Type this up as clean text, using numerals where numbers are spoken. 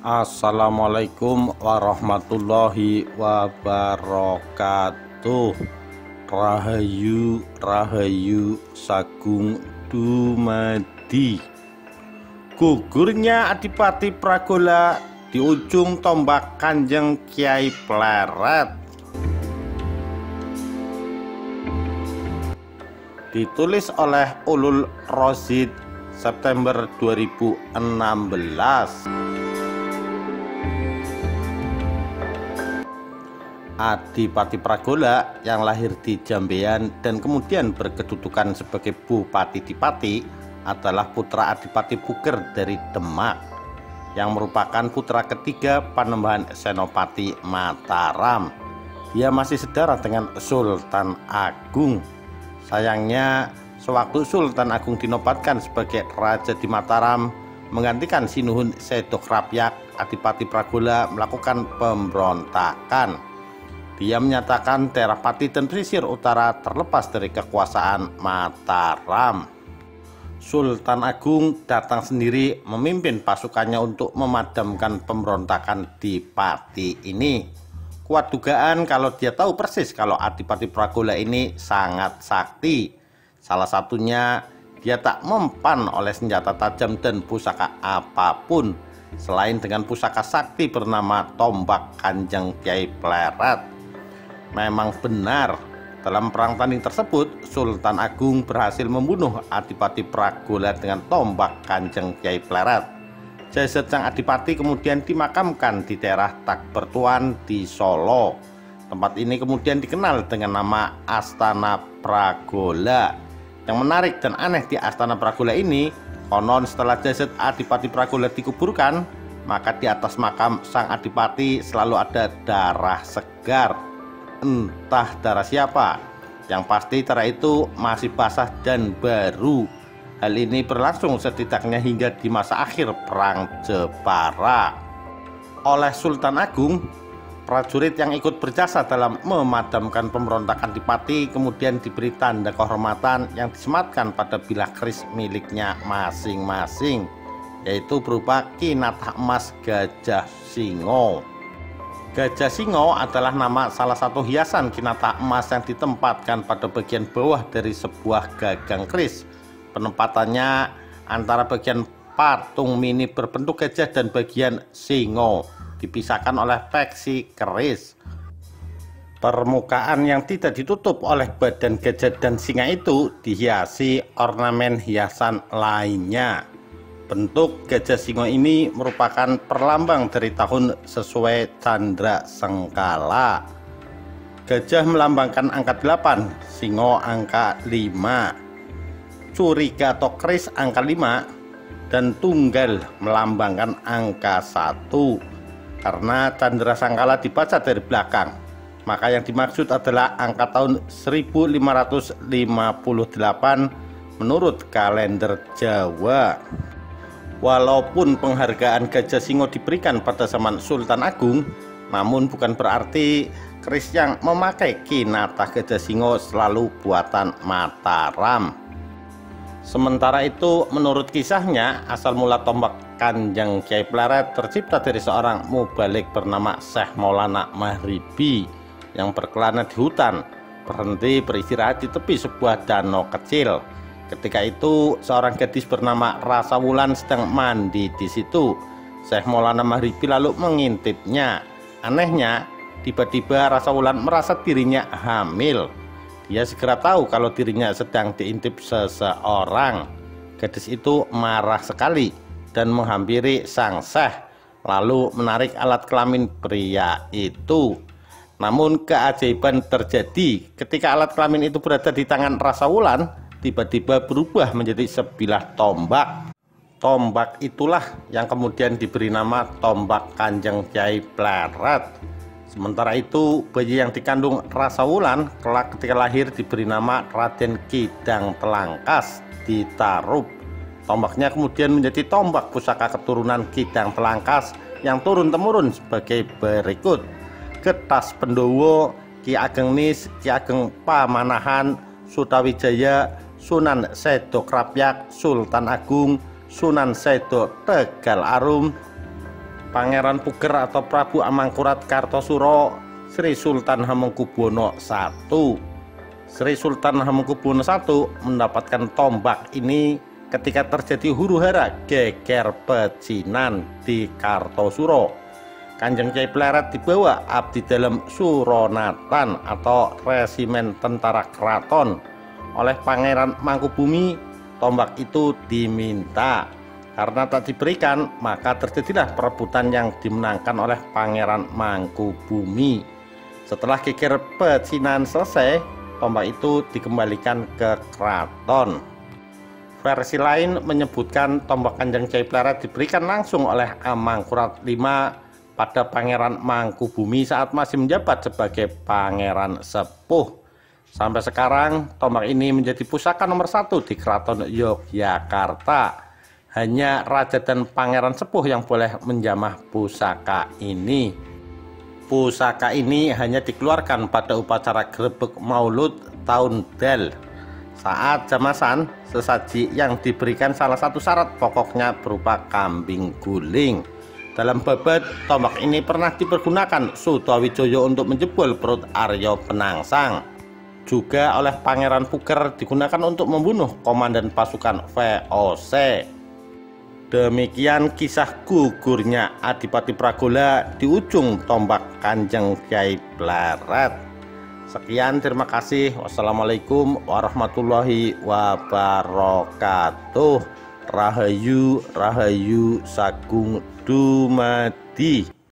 Assalamualaikum warahmatullahi wabarakatuh. Rahayu Rahayu Sagung Dumadi. Gugurnya Adipati Pragola di ujung tombak Kanjeng Kyai Pleret. Ditulis oleh Ulul Rosyid September 2016. Adipati Pragola yang lahir di Jambean dan kemudian berkedudukan sebagai Bupati di Pati adalah putra Adipati Puger dari Demak yang merupakan putra ketiga Panembahan Senopati Mataram. Dia masih sedara dengan Sultan Agung. Sayangnya sewaktu Sultan Agung dinobatkan sebagai Raja di Mataram menggantikan Sinuhun Sedok Rapyak, Adipati Pragola melakukan pemberontakan. Dia menyatakan daerah Pati dan Pesisir Utara terlepas dari kekuasaan Mataram. Sultan Agung datang sendiri memimpin pasukannya untuk memadamkan pemberontakan di Pati ini. Kuat dugaan kalau dia tahu persis kalau Adipati Pragola ini sangat sakti. Salah satunya dia tak mempan oleh senjata tajam dan pusaka apapun selain dengan pusaka sakti bernama Tombak Kanjeng Kyai Pleret. Memang benar, dalam perang tanding tersebut Sultan Agung berhasil membunuh Adipati Pragola dengan tombak Kanjeng Kyai Pleret. Jasad sang Adipati kemudian dimakamkan di daerah Takbertuan di Solo. Tempat ini kemudian dikenal dengan nama Astana Pragola. Yang menarik dan aneh di Astana Pragola ini, konon setelah jasad Adipati Pragola dikuburkan, maka di atas makam sang Adipati selalu ada darah segar. Entah darah siapa, yang pasti darah itu masih basah dan baru. Hal ini berlangsung setidaknya hingga di masa akhir Perang Jepara. Oleh Sultan Agung, prajurit yang ikut berjasa dalam memadamkan pemberontakan di Pati kemudian diberi tanda kehormatan yang disematkan pada bilah keris miliknya masing-masing, yaitu berupa kinatah emas gajah singo. Gajah singo adalah nama salah satu hiasan kinatah emas yang ditempatkan pada bagian bawah dari sebuah gagang keris. Penempatannya antara bagian patung mini berbentuk gajah dan bagian singo dipisahkan oleh peksi keris. Permukaan yang tidak ditutup oleh badan gajah dan singa itu dihiasi ornamen hiasan lainnya. Bentuk gajah singo ini merupakan perlambang dari tahun sesuai Candra Sengkala. Gajah melambangkan angka 8, singo angka 5, curiga atau keris angka 5, dan tunggal melambangkan angka 1. Karena Candra Sengkala dibaca dari belakang, maka yang dimaksud adalah angka tahun 1558 menurut kalender Jawa. Walaupun penghargaan gajah singo diberikan pada zaman Sultan Agung, namun bukan berarti keris yang memakai kinatah gajah singo selalu buatan Mataram. Sementara itu, menurut kisahnya, asal mula tombak Kanjeng Kyai Pleret tercipta dari seorang mubalik bernama Syekh Maulana Mahribi yang berkelana di hutan, berhenti beristirahat di tepi sebuah danau kecil. Ketika itu seorang gadis bernama Rasa Wulan sedang mandi di situ. Syekh Maulana Mahribi lalu mengintipnya. Anehnya, tiba-tiba Rasa Wulan merasa dirinya hamil. Dia segera tahu kalau dirinya sedang diintip seseorang. Gadis itu marah sekali dan menghampiri sang Syekh, lalu menarik alat kelamin pria itu. Namun keajaiban terjadi ketika alat kelamin itu berada di tangan Rasa Wulan. Tiba-tiba berubah menjadi sebilah tombak. Tombak itulah yang kemudian diberi nama Tombak Kanjeng Kyai Pleret. Sementara itu, bayi yang dikandung Rasa Wulan kelak ketika lahir diberi nama Raden Kidang Telangkas di Tarub. Tombaknya kemudian menjadi tombak pusaka keturunan Kidang Telangkas yang turun-temurun sebagai berikut: Getas Pendowo, Ki Ageng Nis, Ki Ageng Pamanahan, Sutawijaya, Sunan Sedok Rapyak, Sultan Agung, Sunan Sedok Tegal Arum, Pangeran Puger atau Prabu Amangkurat Kartosuro Sri Sultan Hamengkubuwono I. Sri Sultan Hamengkubuwono I mendapatkan tombak ini ketika terjadi huru-hara geger pecinan di Kartosuro. Kanjeng Kyai Pleret dibawa abdi dalam Suronatan atau resimen tentara keraton oleh Pangeran Mangkubumi. Tombak itu diminta. Karena tak diberikan, maka terjadilah perebutan yang dimenangkan oleh Pangeran Mangkubumi. Setelah geger pecinan selesai, tombak itu dikembalikan ke keraton. Versi lain menyebutkan tombak Kanjeng Kyai Pleret diberikan langsung oleh Amangkurat V pada Pangeran Mangkubumi saat masih menjabat sebagai Pangeran Sepuh. Sampai sekarang, tombak ini menjadi pusaka nomor 1 di Keraton Yogyakarta. Hanya raja dan pangeran sepuh yang boleh menjamah pusaka ini. Pusaka ini hanya dikeluarkan pada upacara grebek Maulud tahun Dal. Saat jamasan, sesaji yang diberikan salah satu syarat pokoknya berupa kambing guling. Dalam babat, tombak ini pernah dipergunakan Sutawijaya untuk menjebol perut Arya Penangsang. Juga oleh Pangeran Puger digunakan untuk membunuh komandan pasukan VOC. Demikian kisah gugurnya Adipati Pragola di ujung tombak Kanjeng Kyai Pleret. Sekian, terima kasih. Wassalamualaikum warahmatullahi wabarakatuh. Rahayu, Rahayu Sagung Dumadi.